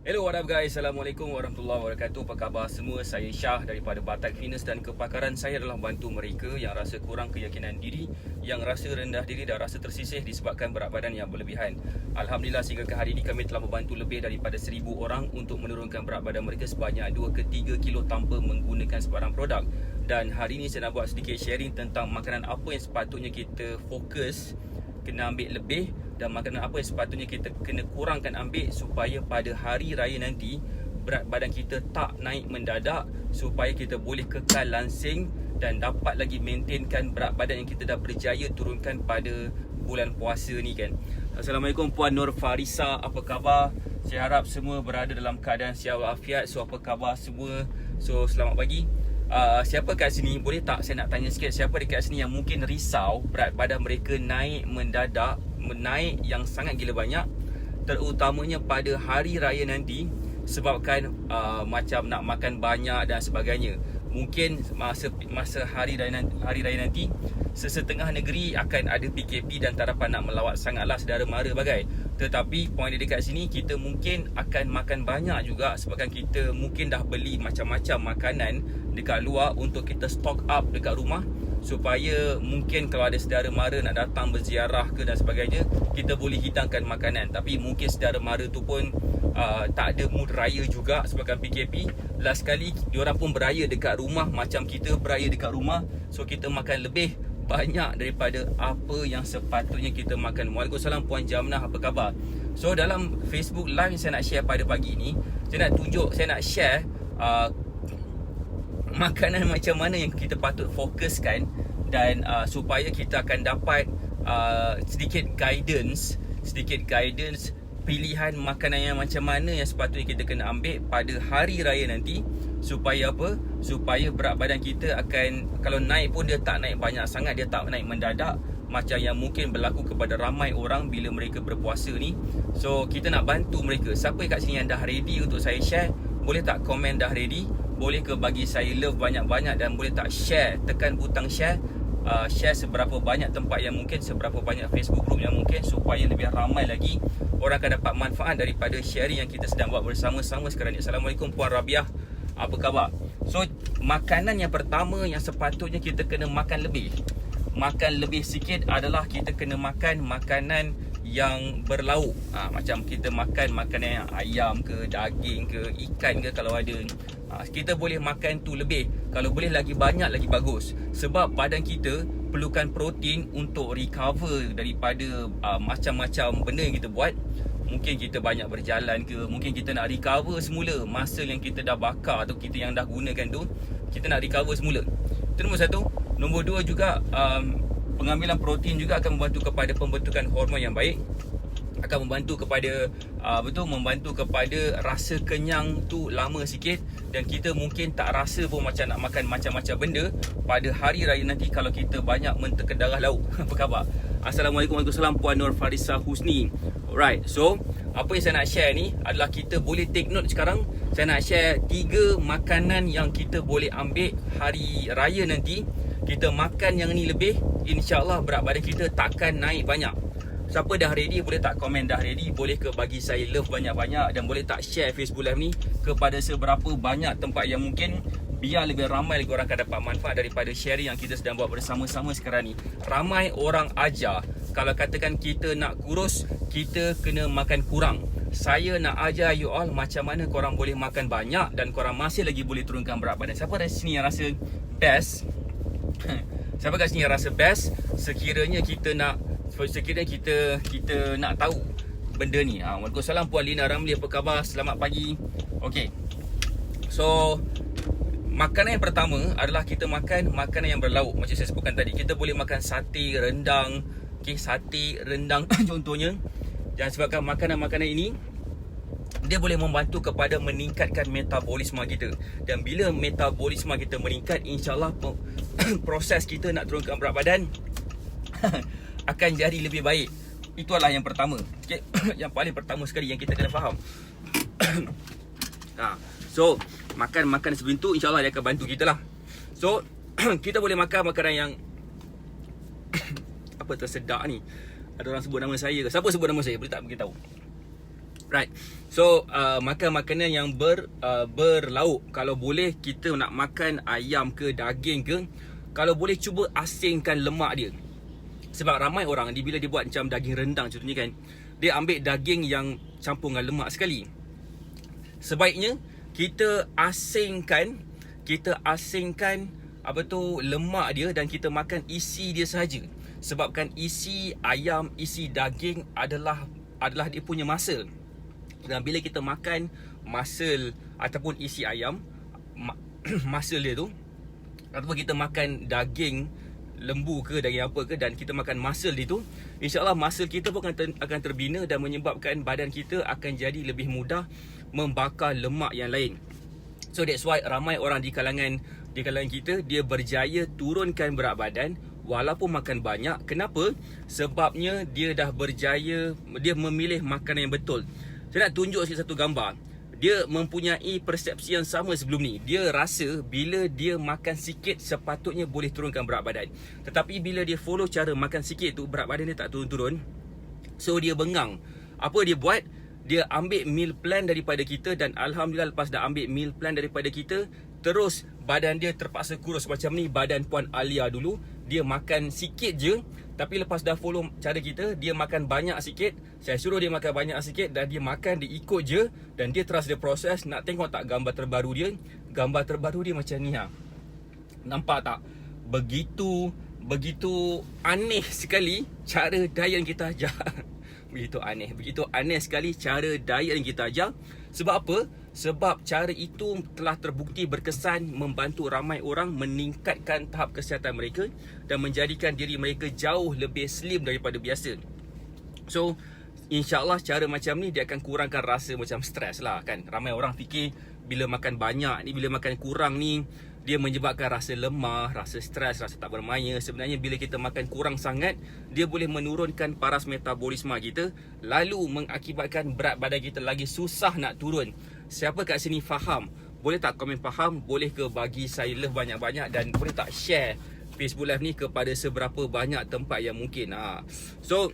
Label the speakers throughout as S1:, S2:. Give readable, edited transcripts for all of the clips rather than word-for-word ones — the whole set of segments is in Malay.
S1: Hello, what up guys? Assalamualaikum warahmatullahi wabarakatuh. Apa khabar semua? Saya Syah daripada Batak Fitness dan kepakaran saya adalah bantu mereka yang rasa kurang keyakinan diri, yang rasa rendah diri dan rasa tersisih disebabkan berat badan yang berlebihan. Alhamdulillah sehingga ke hari ini kami telah membantu lebih daripada 1000 orang untuk menurunkan berat badan mereka sebanyak 2 ke 3 kilo tanpa menggunakan sebarang produk. Dan hari ini saya nak buat sedikit sharing tentang makanan apa yang sepatutnya kita fokus kena ambil lebih dan makanan apa yang sepatutnya kita kena kurangkan ambil supaya pada hari raya nanti berat badan kita tak naik mendadak, supaya kita boleh kekal langsing dan dapat lagi maintainkan berat badan yang kita dah berjaya turunkan pada bulan puasa ni kan. Assalamualaikum Puan Nur Farisa, apa khabar? Saya harap semua berada dalam keadaan sihat walafiat. So apa khabar semua? So selamat pagi. Siapa kat sini, boleh tak saya nak tanya sikit, siapa dekat sini yang mungkin risau berat badan mereka naik mendadak, naik yang sangat gila banyak, terutamanya pada hari raya nanti sebabkan macam nak makan banyak dan sebagainya. Mungkin masa hari raya nanti sesetengah negeri akan ada PKP dan tak dapat nak melawat sangatlah saudara mara bagai. Tetapi poin dia dekat sini, kita mungkin akan makan banyak juga sebabkan kita mungkin dah beli macam-macam makanan dekat luar untuk kita stock up dekat rumah, supaya mungkin kalau ada saudara mara nak datang berziarah ke dan sebagainya, kita boleh hidangkan makanan. Tapi mungkin saudara mara tu pun tak ada mood raya juga sebabkan PKP. Last kali diorang pun beraya dekat rumah macam kita beraya dekat rumah. So kita makan lebih banyak daripada apa yang sepatutnya kita makan. Waalaikumsalam Puan Jamnah, apa khabar? So dalam Facebook live yang saya nak share pada pagi ni, saya nak share makanan macam mana yang kita patut fokuskan dan supaya kita akan dapat sedikit guidance pilihan makanan yang macam mana yang sepatutnya kita kena ambil pada hari raya nanti, supaya apa? Supaya berat badan kita akan, kalau naik pun dia tak naik banyak sangat, dia tak naik mendadak macam yang mungkin berlaku kepada ramai orang bila mereka berpuasa ni. So kita nak bantu mereka. Siapa kat sini yang dah ready untuk saya share, boleh tak komen dah ready? Boleh ke bagi saya love banyak-banyak dan boleh tak share, tekan butang share. Share seberapa banyak tempat yang mungkin, seberapa banyak Facebook group yang mungkin, supaya lebih ramai lagi orang akan dapat manfaat daripada sharing yang kita sedang buat bersama-sama sekarang ni. Assalamualaikum Puan Rabiah, apa khabar? So makanan yang pertama yang sepatutnya kita kena makan lebih sikit adalah kita kena makan makanan yang berlauk. Macam kita makan makanan yang ayam ke, daging ke, ikan ke kalau ada. Kita boleh makan tu lebih. Kalau boleh lagi banyak lagi bagus. Sebab badan kita perlukan protein untuk recover daripada macam-macam benda yang kita buat. Mungkin kita banyak berjalan ke, mungkin kita nak recover semula masa yang kita dah bakar atau kita yang dah gunakan tu, kita nak recover semula. Itu nombor satu. Nombor dua juga, pengambilan protein juga akan membantu kepada pembentukan hormon yang baik, akan membantu kepada membantu kepada rasa kenyang tu lama sikit, dan kita mungkin tak rasa pun macam nak makan macam-macam benda pada hari raya nanti kalau kita banyak menterkedarah lauk. Apa khabar? Assalamualaikum warahmatullahi wabarakatuh Puan Nur Farisa Husni. Alright, so apa yang saya nak share ni adalah kita boleh take note sekarang. Saya nak share 3 makanan yang kita boleh ambil hari raya nanti. Kita makan yang ni lebih, insya-Allah berat badan kita takkan naik banyak. Siapa dah ready, boleh tak komen dah ready? Boleh ke bagi saya love banyak-banyak dan boleh tak share Facebook live ni kepada seberapa banyak tempat yang mungkin, biar lebih ramai lagi orang akan dapat manfaat daripada sharing yang kita sedang buat bersama-sama sekarang ni. Ramai orang ajar, kalau katakan kita nak kurus, kita kena makan kurang. Saya nak ajar you all macam mana korang boleh makan banyak dan korang masih lagi boleh turunkan berat badan. Siapa dari sini yang rasa best? Siapa kat sini yang rasa best sekiranya kita nak tahu benda ni? Waalaikumsalam Puan Lina Ramli, apa khabar? Selamat pagi. Okey. So makanan yang pertama adalah kita makan makanan yang berlauk. Macam saya sebutkan tadi, kita boleh makan sate, rendang. Okey, sate, rendang contohnya. Dan sebabkan makanan-makanan ini, dia boleh membantu kepada meningkatkan metabolisme kita. Dan bila metabolisme kita meningkat, insya-Allah proses kita nak turunkan berat badan akan jadi lebih baik. Itulah yang pertama. Okay. Yang paling pertama sekali yang kita kena faham. So makan sebelum tu, insya-Allah dia akan bantu kita lah. So kita boleh makan makanan yang apa tersedak ni. Ada orang sebut nama saya ke? Siapa sebut nama saya? Boleh tak beritahu? Right. So makan makanan yang berlauk. Kalau boleh kita nak makan ayam ke daging ke, kalau boleh cuba asingkan lemak dia. Sebab ramai orang bila dia buat macam daging rendang contohnya kan, dia ambil daging yang campur dengan lemak sekali. Sebaiknya kita asingkan lemak dia dan kita makan isi dia sahaja. Sebabkan isi ayam, isi daging adalah dia punya muscle. Dan bila kita makan muscle ataupun isi ayam, muscle dia tu, ataupun kita makan daging lembu ke daging apa ke dan kita makan muscle dia tu, insya-Allah muscle kita pun akan terbina dan menyebabkan badan kita akan jadi lebih mudah membakar lemak yang lain. So that's why ramai orang di kalangan kita, dia berjaya turunkan berat badan walaupun makan banyak. Kenapa? Sebabnya dia dah berjaya, dia memilih makanan yang betul. Saya nak tunjuk sikit satu gambar. Dia mempunyai persepsi yang sama sebelum ni. Dia rasa bila dia makan sikit sepatutnya boleh turunkan berat badan. Tetapi bila dia follow cara makan sikit tu, berat badan dia tak turun-turun. So dia bengang. Apa dia buat? Dia ambil meal plan daripada kita dan Alhamdulillah lepas dah ambil meal plan daripada kita, terus badan dia terpaksa kurus macam ni. Badan Puan Alia dulu, dia makan sikit je. Tapi lepas dah follow cara kita, dia makan banyak sikit. Saya suruh dia makan banyak sikit dan dia makan, dia ikut je. Dan dia terus dia proses. Nak tengok tak gambar terbaru dia? Gambar terbaru dia macam ni ha. Nampak tak? Begitu aneh sekali cara diet yang kita ajar. Begitu aneh sekali cara diet yang kita ajar. Sebab apa? Sebab cara itu telah terbukti berkesan membantu ramai orang meningkatkan tahap kesihatan mereka dan menjadikan diri mereka jauh lebih slim daripada biasa. So, insya-Allah cara macam ni dia akan kurangkan rasa macam stres lah kan. Ramai orang fikir bila makan banyak ni, bila makan kurang ni, dia menyebabkan rasa lemah, rasa stres, rasa tak bermaya. Sebenarnya bila kita makan kurang sangat, dia boleh menurunkan paras metabolisme kita, lalu mengakibatkan berat badan kita lagi susah nak turun. Siapa kat sini faham? Boleh tak komen faham? Boleh ke bagi saya love banyak-banyak dan boleh tak share Facebook Live ni kepada seberapa banyak tempat yang mungkin. So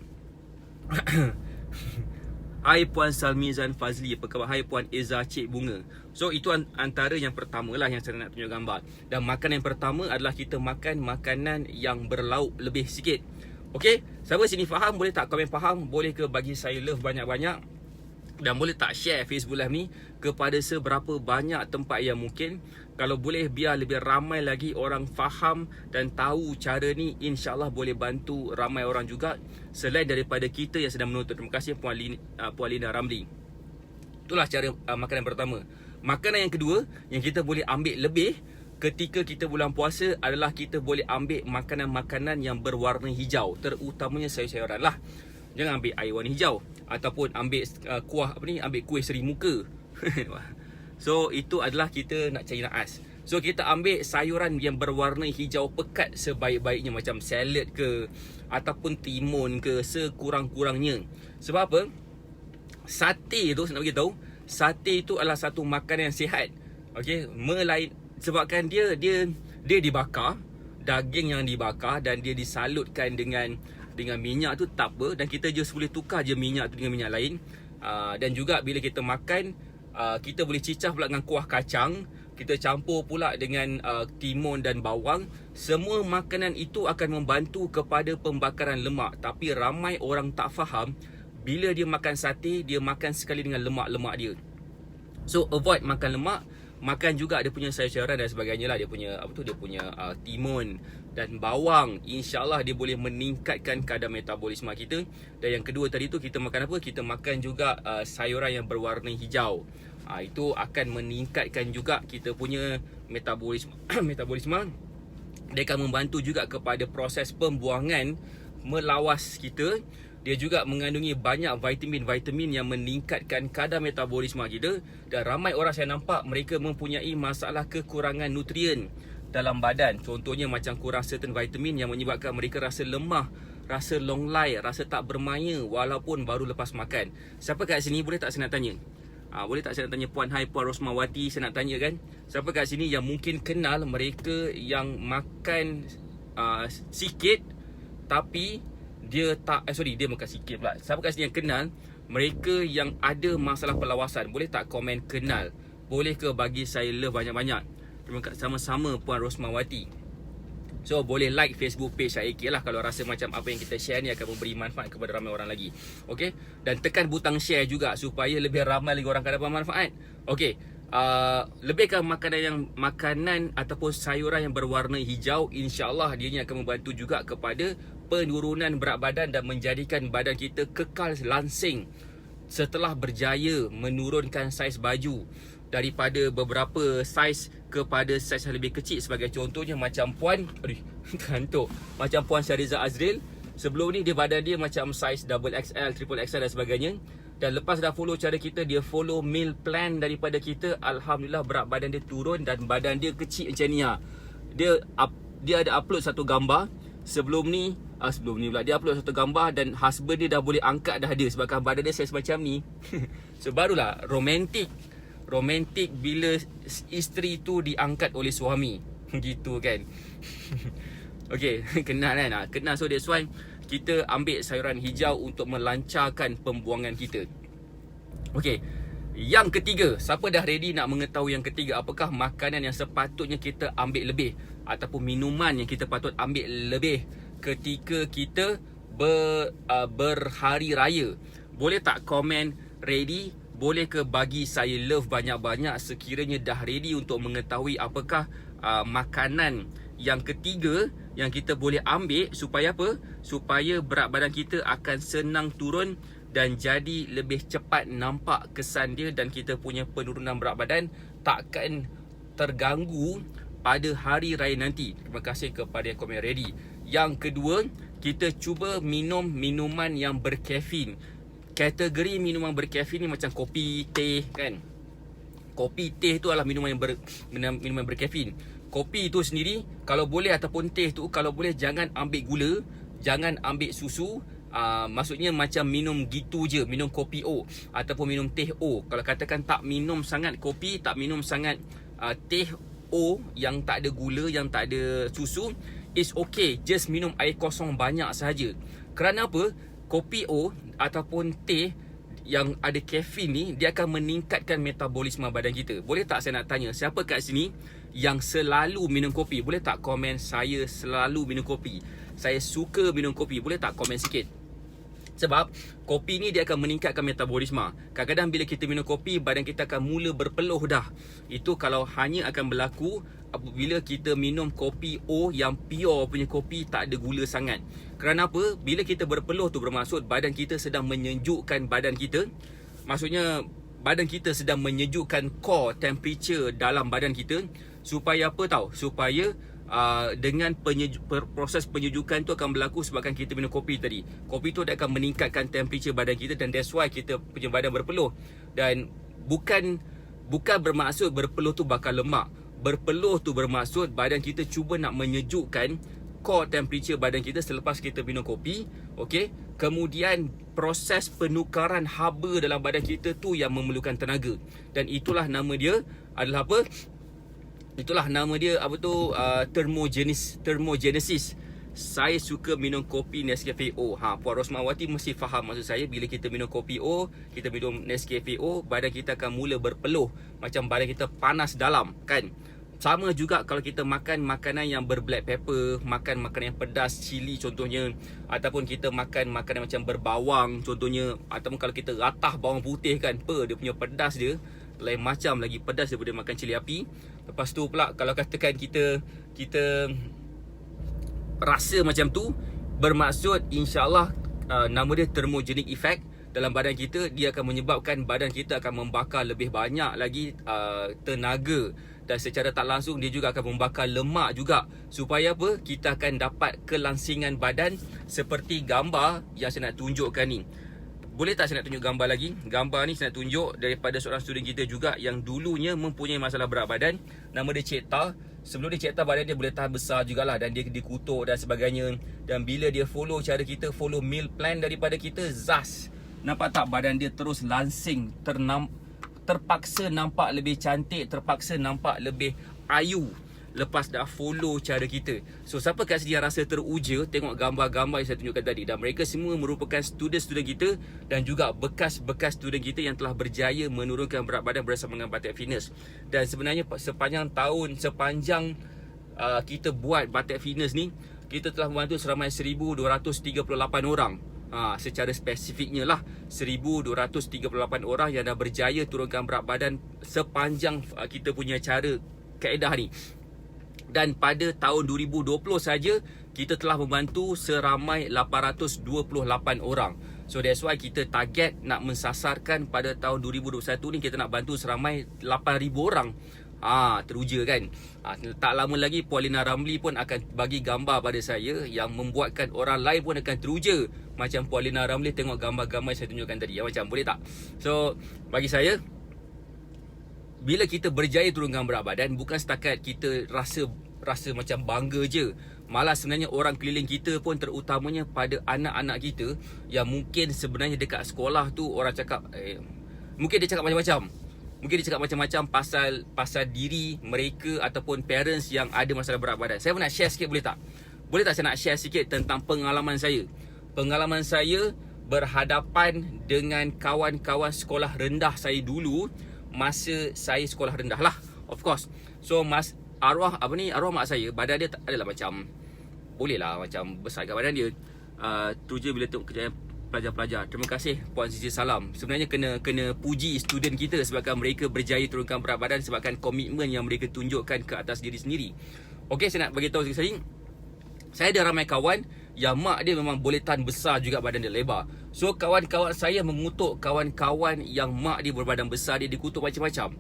S1: hai Puan Salmizan Fazli, apa khabar? Hai Puan Eza Cik Bunga. So itu antara yang pertama lah yang saya nak tunjuk gambar. Dan makanan yang pertama adalah kita makan makanan yang berlauk lebih sikit. Okay, siapa sini faham? Boleh tak komen faham? Boleh ke bagi saya love banyak-banyak? Dan boleh tak share Facebook Live ni kepada seberapa banyak tempat yang mungkin. Kalau boleh biar lebih ramai lagi orang faham dan tahu cara ni, insya-Allah boleh bantu ramai orang juga selain daripada kita yang sedang menonton. Terima kasih Puan Lina Ramli. Itulah cara makanan pertama. Makanan yang kedua yang kita boleh ambil lebih ketika kita bulan puasa adalah kita boleh ambil makanan-makanan yang berwarna hijau, terutamanya sayur-sayuran lah. Jangan ambil air warna hijau ataupun ambil kuah ambil kuih seri muka. So itu adalah kita nak cari naas. So kita ambil sayuran yang berwarna hijau pekat sebaik-baiknya, macam salad ke ataupun timun ke sekurang-kurangnya. Sebab apa? Sate tu, saya nak beritahu, sate itu adalah satu makanan yang sihat. Okey, sebabkan dia dibakar, daging yang dibakar dan dia disalutkan dengan minyak tu tak apa, dan kita just boleh tukar je minyak tu dengan minyak lain. Dan juga bila kita makan, kita boleh cicah pula dengan kuah kacang, kita campur pula dengan timun dan bawang. Semua makanan itu akan membantu kepada pembakaran lemak. Tapi ramai orang tak faham, bila dia makan sate, dia makan sekali dengan lemak-lemak dia. So avoid makan lemak. Makan juga dia punya sayur-sayuran dan sebagainya lah. Dia punya timun dan bawang. InsyaAllah dia boleh meningkatkan kadar metabolisme kita. Dan yang kedua tadi tu, kita makan apa? Kita makan juga sayuran yang berwarna hijau. Itu akan meningkatkan juga kita punya metabolisme. Dia akan membantu juga kepada proses pembuangan melawas kita. Dia juga mengandungi banyak vitamin-vitamin yang meningkatkan kadar metabolisme kita. Dan ramai orang saya nampak mereka mempunyai masalah kekurangan nutrien dalam badan. Contohnya macam kurang certain vitamin yang menyebabkan mereka rasa lemah, rasa longlai, rasa tak bermaya walaupun baru lepas makan. Siapa kat sini boleh tak saya nak tanya? Boleh tak saya nak tanya Puan Rosmawati, saya nak tanya kan? Siapa kat sini yang mungkin kenal mereka yang makan sikit tapi dia makan sikit pula. Siapa kat sini yang kenal Mereka yang ada masalah perlawasan, boleh tak komen kenal? Boleh ke bagi saya love banyak-banyak? Terima kasih sama-sama Puan Rosmawati. So boleh like Facebook page IK lah kalau rasa macam apa yang kita share ni akan memberi manfaat kepada ramai orang lagi. Okey, dan tekan butang share juga supaya lebih ramai lagi orang akan dapat manfaat. Okey, lebihkan makanan ataupun sayuran yang berwarna hijau, insya-Allah dia ni akan membantu juga kepada penurunan berat badan dan menjadikan badan kita kekal langsing setelah berjaya menurunkan saiz baju daripada beberapa saiz kepada saiz yang lebih kecil. Sebagai contohnya macam Puan kantuk, macam Puan Syariza Azril, sebelum ni dia badan dia macam saiz double XL, triple XL dan sebagainya. Dan lepas dah follow cara kita, dia follow meal plan daripada kita, alhamdulillah berat badan dia turun dan badan dia kecil macam ni lah. Dia ada upload satu gambar sebelum ni pula dia upload satu gambar dan husband dia dah boleh angkat dah dia sebabkan badan dia saiz macam ni. So barulah romantik bila isteri tu diangkat oleh suami. Gitu kan. Okay, kenal kan? Kenal. So that's why kita ambil sayuran hijau untuk melancarkan pembuangan kita. Okay, yang ketiga, siapa dah ready nak mengetahui yang ketiga? Apakah makanan yang sepatutnya kita ambil lebih ataupun minuman yang kita patut ambil lebih ketika kita berhari raya? Boleh tak komen ready? Boleh ke bagi saya love banyak-banyak sekiranya dah ready untuk mengetahui apakah makanan yang ketiga yang kita boleh ambil supaya apa? Supaya berat badan kita akan senang turun dan jadi lebih cepat nampak kesan dia dan kita punya penurunan berat badan takkan terganggu pada hari raya nanti. Terima kasih kepada yang komen ready. Yang kedua, kita cuba minum minuman yang berkafein. Kategori minuman berkafein ni macam kopi, teh kan. Kopi, teh tu adalah minuman yang berkafein. Kopi tu sendiri kalau boleh ataupun teh tu kalau boleh jangan ambil gula, jangan ambil susu. Maksudnya macam minum gitu je, minum kopi O ataupun minum teh O. Kalau katakan tak minum sangat kopi, tak minum sangat teh O yang tak ada gula, yang tak ada susu, is okay, just minum air kosong banyak sahaja. Kerana apa? Kopi O ataupun teh yang ada kafein ni, dia akan meningkatkan metabolisme badan kita. Boleh tak saya nak tanya, siapa kat sini yang selalu minum kopi? Boleh tak komen saya selalu minum kopi, saya suka minum kopi? Boleh tak komen sikit? Sebab kopi ni dia akan meningkatkan metabolisme. Kadang-kadang bila kita minum kopi, badan kita akan mula berpeluh dah. Itu kalau hanya akan berlaku apabila kita minum kopi O yang pure punya kopi, tak ada gula sangat. Kerana apa? Bila kita berpeluh tu bermaksud badan kita sedang menyejukkan badan kita. Maksudnya badan kita sedang menyejukkan core temperature dalam badan kita. Supaya apa tahu? Supaya dengan proses penyejukan tu akan berlaku sebabkan kita minum kopi tadi. Kopi tu dia akan meningkatkan temperature badan kita dan that's why kita punya badan berpeluh. Dan bukan bermaksud berpeluh tu bakal lemak. Berpeluh tu bermaksud badan kita cuba nak menyejukkan core temperature badan kita selepas kita minum kopi. Okey, kemudian proses penukaran haba dalam badan kita tu yang memerlukan tenaga. Dan itulah nama dia adalah apa? Itulah nama dia apa tu, thermogenesis. Saya suka minum kopi Nescafe O. Puan Rosmawati mesti faham maksud saya. Bila kita minum kopi O, kita minum Nescafe O, badan kita akan mula berpeluh, macam badan kita panas dalam kan. Sama juga kalau kita makan makanan yang berblack pepper, makan makanan yang pedas, cili contohnya, ataupun kita makan makanan macam berbawang contohnya, ataupun kalau kita ratah bawang putih kan, dia punya pedas dia lain macam lagi pedas daripada makan cili api. Lepas tu pula kalau katakan kita rasa macam tu, bermaksud insya-Allah nama dia thermogenic effect dalam badan kita. Dia akan menyebabkan badan kita akan membakar lebih banyak lagi tenaga, dan secara tak langsung dia juga akan membakar lemak juga. Supaya apa? Kita akan dapat kelangsingan badan seperti gambar yang saya nak tunjukkan ni. Boleh tak saya nak tunjuk gambar lagi? Gambar ni saya nak tunjuk daripada seorang student kita juga yang dulunya mempunyai masalah berat badan. Nama dia Cik Ta. Sebelum dia Cik Ta, badan dia boleh tahan besar jugalah, dan dia dikutuk dan sebagainya. Dan bila dia follow cara kita, follow meal plan daripada kita, zas, nampak tak badan dia terus langsing, terpaksa nampak lebih cantik, terpaksa nampak lebih ayu. lepas dah follow cara kita. So siapa kat sini yang rasa teruja tengok gambar-gambar yang saya tunjukkan tadi, dan mereka semua merupakan student-student kita dan juga bekas-bekas student kita yang telah berjaya menurunkan berat badan bersama dengan Batik Fitness. Dan sebenarnya sepanjang kita buat Batik Fitness ni, kita telah membantu seramai 1238 orang. Secara spesifiknya lah 1238 orang yang dah berjaya turunkan berat badan sepanjang kita punya cara kaedah ni. Dan pada tahun 2020 saja kita telah membantu seramai 828 orang. So that's why kita target nak mensasarkan pada tahun 2021 ni kita nak bantu seramai 8,000 orang. Teruja kan. Tak lama lagi Paulina Ramli pun akan bagi gambar pada saya yang membuatkan orang lain pun akan teruja macam Paulina Ramli tengok gambar-gambar saya tunjukkan tadi. Macam boleh tak? So bagi saya, bila kita berjaya turunkan berat badan, bukan setakat kita rasa macam bangga je. Malah sebenarnya orang keliling kita pun, terutamanya pada anak-anak kita yang mungkin sebenarnya dekat sekolah tu orang cakap mungkin dia cakap macam-macam. Mungkin dia cakap macam-macam pasal diri mereka ataupun parents yang ada masalah berat badan. Saya nak share sikit, boleh tak? Boleh tak saya nak share sikit tentang pengalaman saya? Pengalaman saya berhadapan dengan kawan-kawan sekolah rendah saya dulu masa saya sekolah rendah lah, of course. So arwah mak saya, badan dia adalah macam, boleh lah macam besar kat badan dia. Tu je bila tengok kejayaan pelajar-pelajar. Terima kasih Puan Siti Salam. Sebenarnya kena puji student kita sebabkan mereka berjaya turunkan berat badan sebabkan komitmen yang mereka tunjukkan ke atas diri sendiri. Okey, saya nak bagi tahu sikit. Saya ada ramai kawan yang mak dia memang boleh tahan besar juga, badan dia lebar. So kawan-kawan saya mengutuk kawan-kawan yang mak dia berbadan besar, dia dikutuk macam-macam.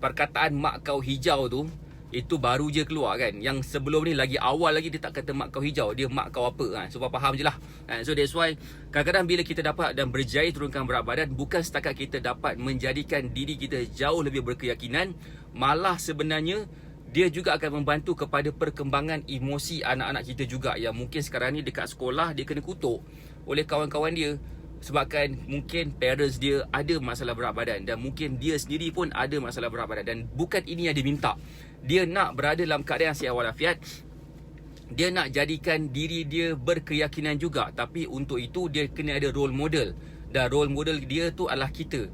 S1: Perkataan mak kau hijau tu, itu baru je keluar kan. Yang sebelum ni lagi awal lagi dia tak kata mak kau hijau, dia mak kau apa. So faham je lah. So that's why kadang-kadang bila kita dapat dan berjaya turunkan berat badan, bukan setakat kita dapat menjadikan diri kita jauh lebih berkeyakinan, malah sebenarnya dia juga akan membantu kepada perkembangan emosi anak-anak kita juga, yang mungkin sekarang ni dekat sekolah dia kena kutuk oleh kawan-kawan dia sebabkan mungkin parents dia ada masalah berat badan dan mungkin dia sendiri pun ada masalah berat badan. Dan bukan ini yang dia minta. Dia nak berada dalam keadaan yang sihat walafiat. Dia nak jadikan diri dia berkeyakinan juga. Tapi untuk itu dia kena ada role model. Dan role model dia tu adalah kita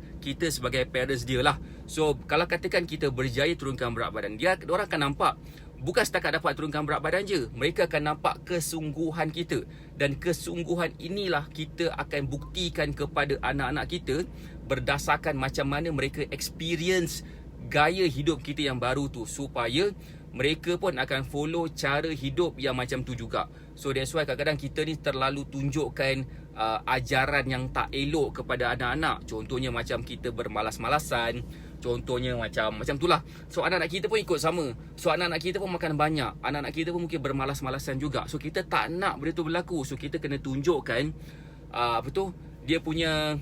S1: sebagai parents dia lah. So kalau katakan kita berjaya turunkan berat badan, diorang akan nampak bukan setakat dapat turunkan berat badan je, mereka akan nampak kesungguhan kita. Dan kesungguhan inilah kita akan buktikan kepada anak-anak kita berdasarkan macam mana mereka experience gaya hidup kita yang baru tu, supaya mereka pun akan follow cara hidup yang macam tu juga. So that's why kadang-kadang kita ni terlalu tunjukkan ajaran yang tak elok kepada anak-anak. Contohnya macam kita bermalas-malasan, contohnya macam tu lah. So anak-anak kita pun ikut sama. So anak-anak kita pun makan banyak, anak-anak kita pun mungkin bermalas-malasan juga. So kita tak nak benda tu berlaku. So kita kena tunjukkan dia punya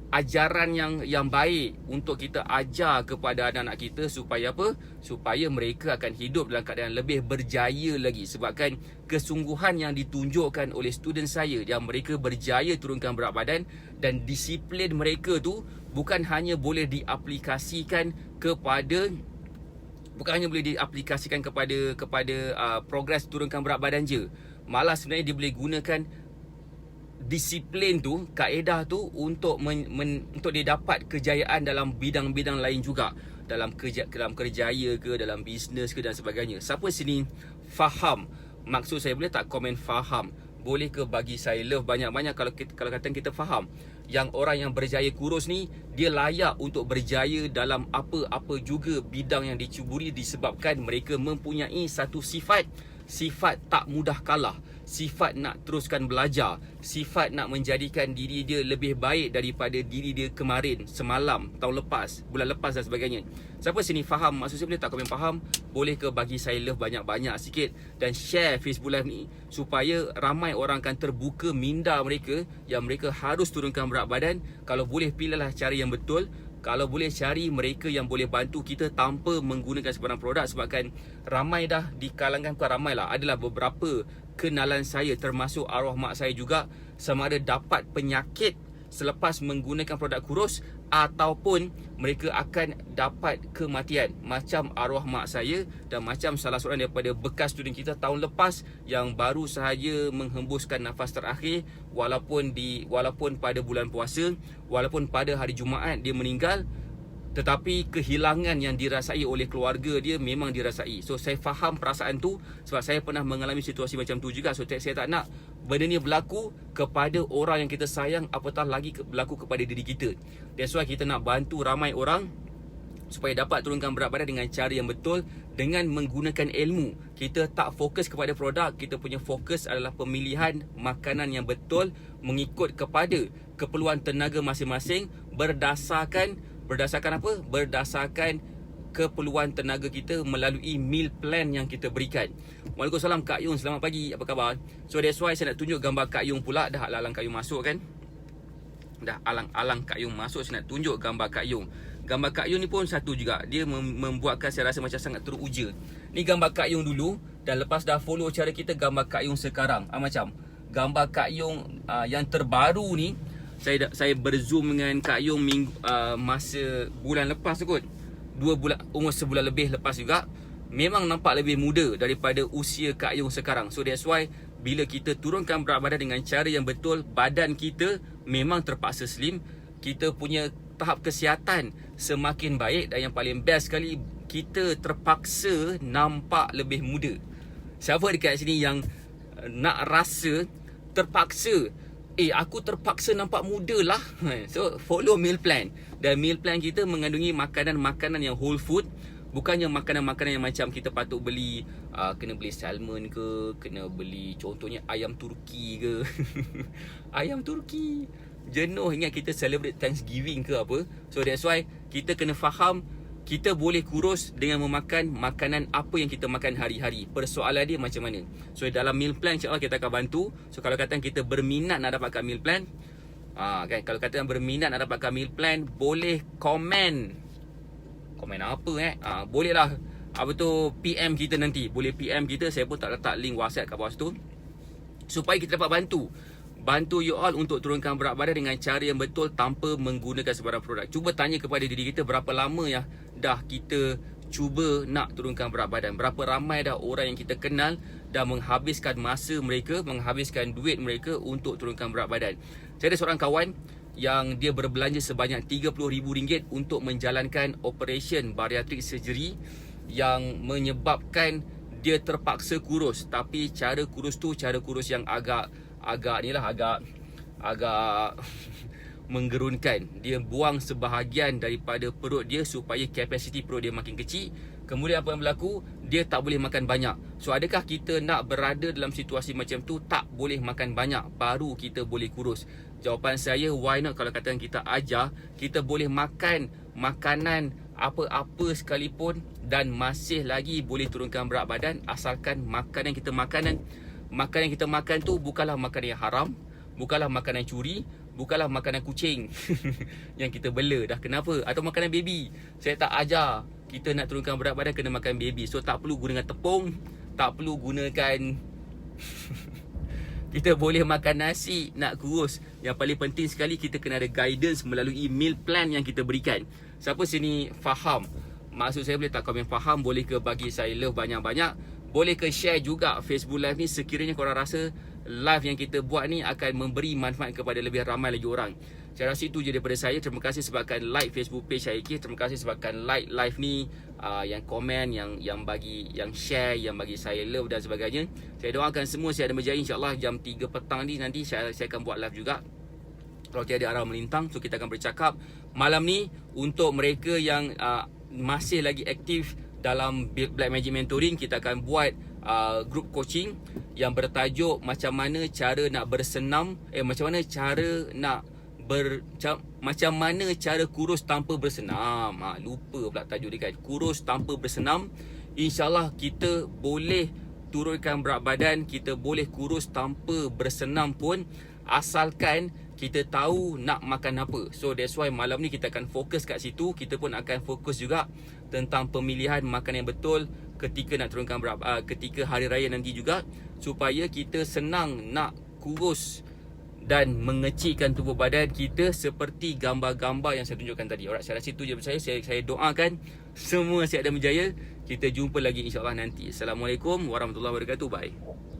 S1: ajaran yang baik untuk kita ajar kepada anak-anak kita, supaya apa? Supaya mereka akan hidup dalam keadaan lebih berjaya lagi. Sebabkan kesungguhan yang ditunjukkan oleh student saya yang mereka berjaya turunkan berat badan, dan disiplin mereka tu bukan hanya boleh diaplikasikan kepada progres turunkan berat badan je. Malah sebenarnya dia boleh gunakan disiplin tu, kaedah tu untuk dia dapat kejayaan dalam bidang-bidang lain juga, dalam kerjaya ke, dalam bisnes ke dan sebagainya. Siapa sini faham maksud saya? Boleh tak komen faham? Boleh ke bagi saya love banyak-banyak kalau kata kita faham yang orang yang berjaya kurus ni dia layak untuk berjaya dalam apa-apa juga bidang yang dicuburi, disebabkan mereka mempunyai satu sifat tak mudah kalah, sifat nak teruskan belajar, sifat nak menjadikan diri dia lebih baik daripada diri dia kemarin, semalam, tahun lepas, bulan lepas dan sebagainya. Siapa sini faham maksud saya? Boleh tak komen faham? Boleh ke bagi saya love banyak-banyak sikit dan share Facebook Live ni supaya ramai orang akan terbuka minda mereka yang mereka harus turunkan berat badan. Kalau boleh pilihlah cara yang betul. Kalau boleh cari mereka yang boleh bantu kita tanpa menggunakan sebarang produk. Sebabkan ramai dah di kalangan, bukan ramai lah, adalah beberapa kenalan saya termasuk arwah mak saya juga, sama ada dapat penyakit selepas menggunakan produk kurus, ataupun mereka akan dapat kematian, macam arwah mak saya dan macam salah seorang daripada bekas student kita tahun lepas yang baru sahaja menghembuskan nafas terakhir walaupun pada bulan puasa, walaupun pada hari Jumaat dia meninggal, tetapi kehilangan yang dirasai oleh keluarga dia memang dirasai. So saya faham perasaan tu sebab saya pernah mengalami situasi macam tu juga. So saya tak nak benda ni berlaku kepada orang yang kita sayang, apatah lagi berlaku kepada diri kita. That's why kita nak bantu ramai orang supaya dapat turunkan berat badan dengan cara yang betul, dengan menggunakan ilmu. Kita tak fokus kepada produk, kita punya fokus adalah pemilihan makanan yang betul mengikut kepada keperluan tenaga masing-masing, berdasarkan apa? Berdasarkan keperluan tenaga kita melalui meal plan yang kita berikan. Waalaikumsalam Kak Yung, selamat pagi, apa khabar? So that's why saya nak tunjuk gambar Kak Yung pula. Dah alang-alang Kak Yung masuk kan? Dah alang-alang Kak Yung masuk, saya nak tunjuk gambar Kak Yung. Gambar Kak Yung ni pun satu juga, dia membuatkan saya rasa macam sangat teruja. Ni gambar Kak Yung dulu, dan lepas dah follow cara kita, gambar Kak Yung sekarang. Macam gambar Kak Yung yang terbaru ni, saya berzoom dengan Kak Yung masa bulan lepas kot. 2 bulan, umur sebulan lebih lepas juga. Memang nampak lebih muda daripada usia Kak Yung sekarang. So that's why bila kita turunkan berat badan dengan cara yang betul, badan kita memang terpaksa slim, kita punya tahap kesihatan semakin baik, dan yang paling best sekali, kita terpaksa nampak lebih muda. Siapa dekat sini yang nak rasa terpaksa, aku terpaksa nampak muda lah? So follow meal plan. Dan meal plan kita mengandungi makanan-makanan yang whole food, bukannya makanan-makanan yang macam kita patut beli, kena beli salmon ke, kena beli contohnya ayam Turki ke. Ayam Turki jenuh, ingat kita celebrate Thanksgiving ke apa. So that's why kita kena faham kita boleh kurus dengan memakan makanan apa yang kita makan hari-hari. Persoalan dia macam mana. So dalam meal plan insya-Allah kita akan bantu. So kalau katakan kita berminat nak dapatkan meal plan, kan, kalau katakan berminat nak dapatkan meal plan, boleh komen apa bolehlah PM kita nanti. Boleh PM kita, saya pun tak letak link WhatsApp kat bawah situ, supaya kita dapat bantu you all untuk turunkan berat badan dengan cara yang betul tanpa menggunakan sebarang produk. Cuba tanya kepada diri kita, berapa lama ya dah kita cuba nak turunkan berat badan. Berapa ramai dah orang yang kita kenal dah menghabiskan masa mereka, menghabiskan duit mereka untuk turunkan berat badan. Saya ada seorang kawan yang dia berbelanja sebanyak RM30,000 untuk menjalankan operation bariatrik surgery yang menyebabkan dia terpaksa kurus. Tapi cara kurus tu cara kurus yang agak menggerunkan. Dia buang sebahagian daripada perut dia supaya kapasiti perut dia makin kecil. Kemudian apa yang berlaku? Dia tak boleh makan banyak. So adakah kita nak berada dalam situasi macam tu, tak boleh makan banyak baru kita boleh kurus? Jawapan saya, why not? Kalau katakan kita ajar, kita boleh makan makanan apa-apa sekalipun dan masih lagi boleh turunkan berat badan, asalkan makanan yang kita makan tu bukanlah makanan yang haram, bukanlah makanan curi, bukanlah makanan kucing yang kita bela dah kenapa, atau makanan baby. Saya tak ajar kita nak turunkan berat badan kena makan baby. So tak perlu gunakan tepung, tak perlu gunakan kita boleh makan nasi nak kurus. Yang paling penting sekali, kita kena ada guidance melalui meal plan yang kita berikan. Siapa sini faham? Maksud saya, boleh tak komen faham? Boleh ke bagi saya love banyak-banyak? Boleh ke share juga Facebook live ni sekiranya korang rasa live yang kita buat ni akan memberi manfaat kepada lebih ramai lagi orang. Saya rasa itu je daripada saya. Terima kasih sebabkan like Facebook page Haikal. Terima kasih sebabkan like live ni, yang komen, yang bagi, yang share, yang bagi saya love dan sebagainya. Saya doakan semua saya ada berjaya, insya-Allah jam 3 petang ni nanti saya akan buat live juga. Kalau tiada arah melintang, so kita akan bercakap malam ni untuk mereka yang masih lagi aktif dalam Black Magic Mentoring. Kita akan buat group coaching yang bertajuk macam mana cara nak bersenam, macam mana cara kurus tanpa bersenam. Lupa pula tajuk dia kan, kurus tanpa bersenam. InsyaAllah kita boleh turunkan berat badan, kita boleh kurus tanpa bersenam pun, asalkan kita tahu nak makan apa. So that's why malam ni kita akan fokus kat situ. Kita pun akan fokus juga tentang pemilihan makanan yang betul ketika nak turunkan ketika hari raya nanti juga, supaya kita senang nak kurus dan mengecilkan tubuh badan kita seperti gambar-gambar yang saya tunjukkan tadi. Alright, saya rasa itu je saya doakan semua sihat dan berjaya. Kita jumpa lagi insya-Allah nanti. Assalamualaikum warahmatullahi wabarakatuh. Bye.